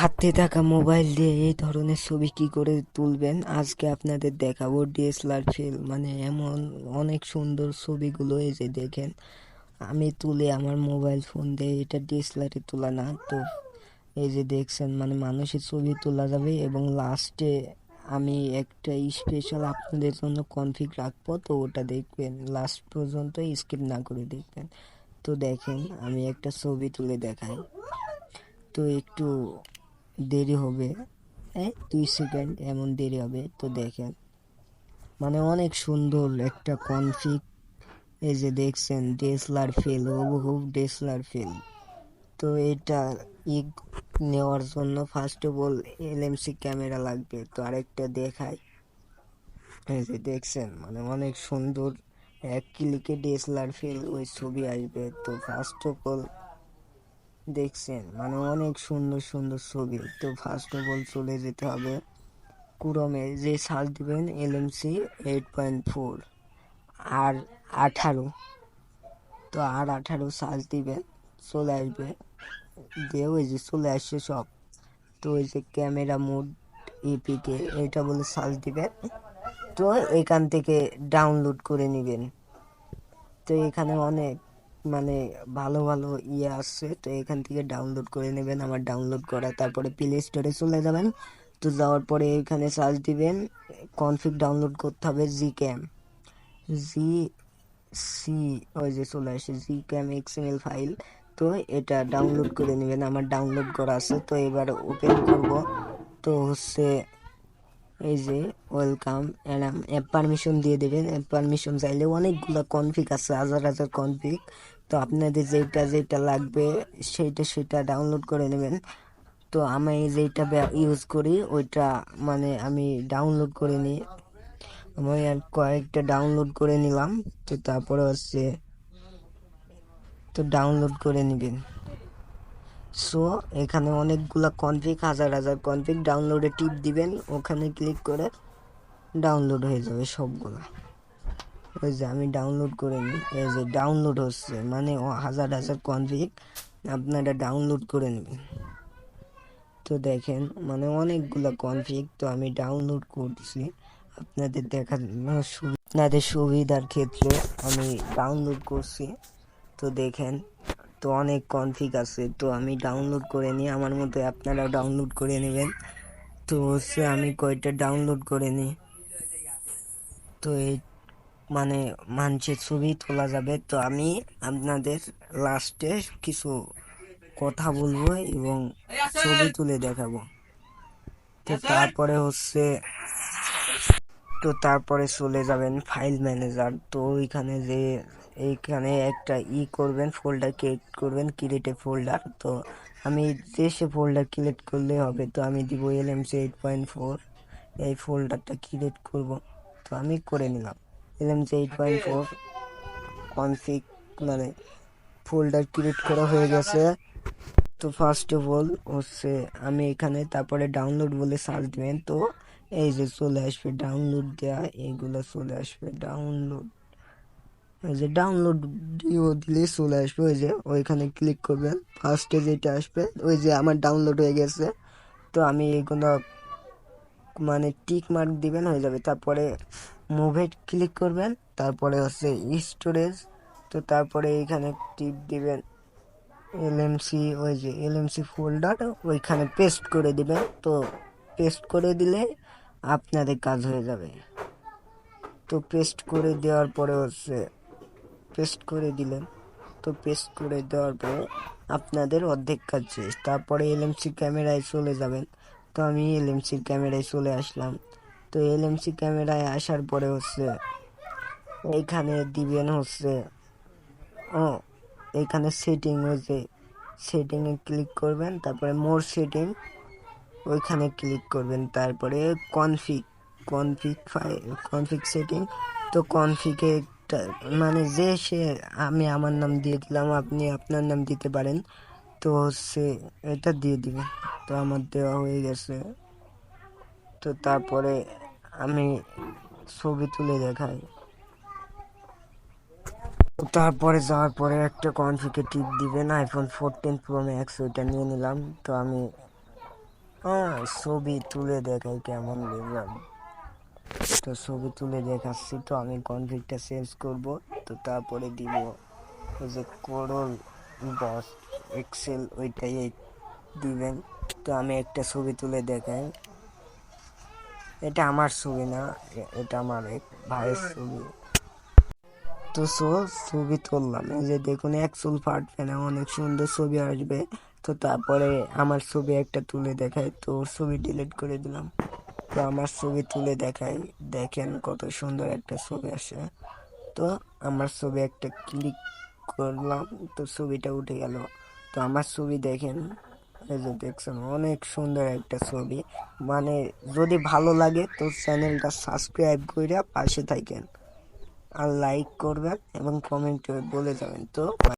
হাতে থাকা মোবাইল দিয়ে এই ধরনের ছবি কি করে তুলবেন আজকে আপনাদের দেখাবো। ডিএসএলআর ফিল মানে এমন অনেক সুন্দর ছবিগুলো এই যে দেখেন আমি তুলে আমার মোবাইল ফোন দিয়ে, এটা ডিএসএলআরে তোলা না। তো এই যে দেখছেন মানে মানুষের ছবি তোলা যাবে এবং লাস্টে আমি একটা স্পেশাল আপনাদের জন্য কনফিগ রাখবো, তো ওটা দেখবেন লাস্ট পর্যন্ত স্কিপ না করে দেখবেন। তো দেখেন আমি একটা ছবি তুলে দেখাই, তো একটু দেরি হবে, 2 সেকেন্ড এমন দেরি হবে। তো দেখেন মানে অনেক সুন্দর একটা কনফিগ, এই যে দেখছেন ডিএসএলআর ফেল, হুবহু ডিএসএলআর ফেল। তো এটা ই নেওয়ার জন্য first of all LMC camera লাগবে। তো আরেকটা দেখাই, এই যে দেখছেন মানে অনেক সুন্দর, এক ক্লিকে ডিএসএলআর ফেল ওই ছবি আসবে। তো ফার্স্ট অফ অল দেখছেন মানে অনেক সুন্দর সুন্দর ছবি। তো ফার্স্ট অফ অল চলে যেতে হবে ক্রোমে, যে সার্চ দিবেন এলএমসি 8.4 আর 18, তো আর 18 সার্চ দিবেন, চলে আসবে, দিয়ে ওই যে চলে আসছে সব। তো ওই যে ক্যামেরা মোড এপিকে এটা বলে সার্চ দিবেন, তো এখান থেকে ডাউনলোড করে নেবেন। তো এখানে অনেক মানে ভালো ভালো ইয়ে আসছে, তো এখান থেকে ডাউনলোড করে নেবেন। আমার ডাউনলোড করা, তারপরে প্লে স্টোরে চলে যাবেন। তো যাওয়ার পরে এখানে সার্চ দিবেন, কনফিগ ডাউনলোড করতে হবে জিক্যাম, জি সি, ওই যে চলে আসে জিক্যাম এক্সএমএল ফাইল। তো এটা ডাউনলোড করে নেবেন, আমার ডাউনলোড করা আছে। তো এবার ওপেন করব, তো হচ্ছে এই যে ওয়েলকাম অ্যাপ পারমিশন দিয়ে দেবেন। অ্যাপ পারমিশন চাইলে অনেকগুলো কনফিগ আছে, হাজার হাজার কনফিগ। তো আপনাদের যেটা যেটা লাগবে সেটা ডাউনলোড করে নেবেন। তো আমি যেটা ইউজ করি ওইটা মানে আমি ডাউনলোড করে নিই, আমি আর কয়েকটা ডাউনলোড করে নিলাম। তো তারপরে হচ্ছে তো ডাউনলোড করে নেবেন। সো এখানে অনেকগুলা কনফিগ, হাজার হাজার কনফিগ, ডাউনলোডে টিপ দিবেন, ওখানে ক্লিক করে ডাউনলোড হয়ে যাবে সবগুলা। ওই যে আমি ডাউনলোড করে নিই, এই যে ডাউনলোড হচ্ছে মানে হাজার হাজার কনফিগ আপনারা ডাউনলোড করে নেবেন। তো দেখেন মানে অনেকগুলো কনফিগ, তো আমি ডাউনলোড করছি আপনাদের আপনাদের সুবিধার ক্ষেত্রে আমি ডাউনলোড করছি। তো দেখেন তো অনেক কনফিগ আছে, তো আমি ডাউনলোড করে নিই, আমার মতো আপনারাও ডাউনলোড করে নেবেন। তো হচ্ছে আমি কয়টা ডাউনলোড করে নিই, তো এই মানে মানুষের ছবি তোলা যাবে। তো আমি আপনাদের লাস্টে কিছু কথা বলবো এবং ছবি তুলে দেখাবো। তো তারপরে চলে যাবেন ফাইল ম্যানেজার। তো ওইখানে যে এইখানে একটা করবেন, ফোল্ডার ক্রিয়েট করবেন, ক্রিয়েট এ ফোল্ডার। তো আমি সে ফোল্ডার ক্রিয়েট করলে হবে, তো আমি দিব এলএমসি 8.4, এই ফোল্ডারটা ক্রিয়েট করব। তো আমি করে নিলাম এলএমসি 8.4 কনফিগ, মানে ফোল্ডার ক্রিয়েট করা হয়ে গেছে। তো ফার্স্ট অফ অল হচ্ছে আমি এখানে তারপরে ডাউনলোড বলে সার্চ দেবেন, তো এই যে চলে আসবে ডাউনলোড দেয়া, এইগুলো চলে আসবে ডাউনলোড, এই যে ডাউনলোড দিলে চলে আসবে। ওই যে ওইখানে ক্লিক করবেন, ফার্স্টে যেটা আসবে ওই যে আমার ডাউনলোড হয়ে গেছে। তো আমি এইগুলো মানে টিক মার্ক দিবেন, হয়ে যাবে। তারপরে মুভে ক্লিক করবেন, তারপরে হচ্ছে স্টোরেজ, তো তারপরে এইখানে টিপ দিবেন এলএমসি, ওই যে এলএমসি ফোল্ডার ওইখানে পেস্ট করে দিবেন। তো পেস্ট করে দিলে আপনাদের কাজ হয়ে যাবে। তো পেস্ট করে দেওয়ার পরে হচ্ছে পেস্ট করে দিলেন, তো পেস্ট করে দেওয়ার পরে আপনাদের অর্ধেক কাজ শেষ। তারপরে এলএমসি ক্যামেরায় চলে যাবেন। তো আমি এলএমসি ক্যামেরায় চলে আসলাম। তো এলএমসি ক্যামেরায় আসার পরে হচ্ছে এইখানে দিবেন হচ্ছে এইখানে সেটিং, হয়েছে সেটিংয়ে ক্লিক করবেন, তারপরে মোর সেটিং ওইখানে ক্লিক করবেন, তারপরে কনফিগ সেটিং। তো কনফিগে মানে আমি আমার নাম দিয়ে দিলাম, আপনি আপনার নাম দিতে পারেন। তো হচ্ছে এটা দিয়ে দিবেন। তো আমার দেওয়া হয়ে গেছে। তো তারপরে আমি ছবি তুলে দেখাই। তারপরে যাওয়ার পরে একটা কনফিগে টিপ দিবেন, আইফোন 14 প্রো ম্যাক্স ওইটা নিয়ে নিলাম। তো আমি ছবি তুলে দেখাই কেমন বুঝলাম। তো ছবি তুলে দেখাচ্ছি, তো আমি কনফিগটা চেঞ্জ করব। তো তারপরে দিব ওই যে কোরল বস এক্সেল, ওইটাই দিবেন। তো আমি একটা ছবি তুলে দেখাই। এটা আমার ছবি না, এটা আমার এক ভাইয়ের ছবি। তো ছবি তুললাম, এই যে দেখুন এক চুল ফাটবে না, অনেক সুন্দর ছবি আসবে। তো তারপরে আমার ছবি একটা তুলে দেখাই, তো ওর ছবি ডিলিট করে দিলাম। তো আমার ছবি তুলে দেখাই, দেখেন কত সুন্দর একটা ছবি আসে। তো আমার ছবি একটা ক্লিক করলাম, তো ছবিটা উঠে গেল। তো আমার ছবি দেখেন, এই যে দেখছেন অনেক সুন্দর একটা ছবি। মানে যদি ভালো লাগে তো চ্যানেলটা সাবস্ক্রাইব করে পাশে থাকেন, আর লাইক করবেন এবং কমেন্টে বলে যাবেন। তো